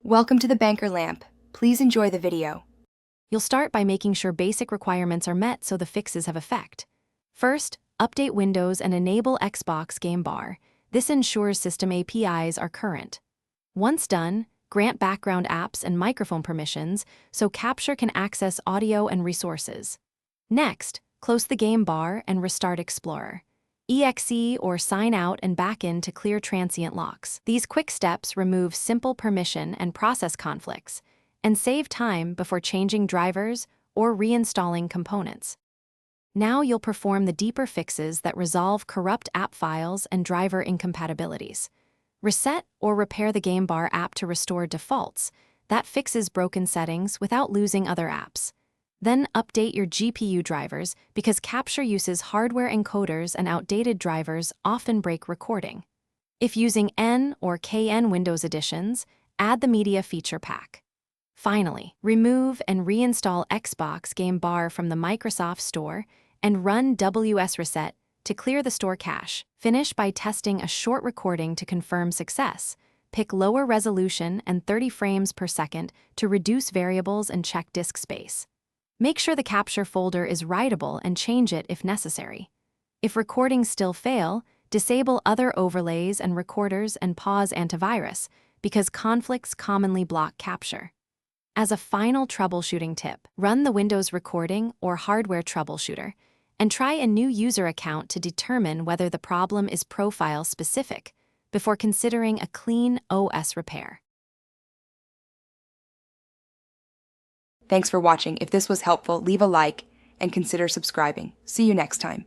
Welcome to the Banker Lamp. Please enjoy the video. You'll start by making sure basic requirements are met so the fixes have effect. First, update Windows and enable Xbox Game Bar. This ensures system APIs are current. Once done, grant background apps and microphone permissions so Capture can access audio and resources. Next, close the game bar and restart Explorer. EXE or sign out and back in to clear transient locks. These quick steps remove simple permission and process conflicts and save time before changing drivers or reinstalling components. Now you'll perform the deeper fixes that resolve corrupt app files and driver incompatibilities. Reset or repair the Game Bar app to restore defaults. That fixes broken settings without losing other apps. Then update your GPU drivers because Capture uses hardware encoders and outdated drivers often break recording. If using N or KN Windows editions, add the Media Feature Pack. Finally, remove and reinstall Xbox Game Bar from the Microsoft Store and run WS Reset to clear the store cache. Finish by testing a short recording to confirm success. Pick lower resolution and 30 frames per second to reduce variables and check disk space. Make sure the Capture folder is writable and change it if necessary. If recordings still fail, disable other overlays and recorders and pause antivirus because conflicts commonly block Capture. As a final troubleshooting tip, run the Windows Recording or Hardware Troubleshooter and try a new user account to determine whether the problem is profile-specific before considering a clean OS repair. Thanks for watching. If this was helpful, leave a like and consider subscribing. See you next time.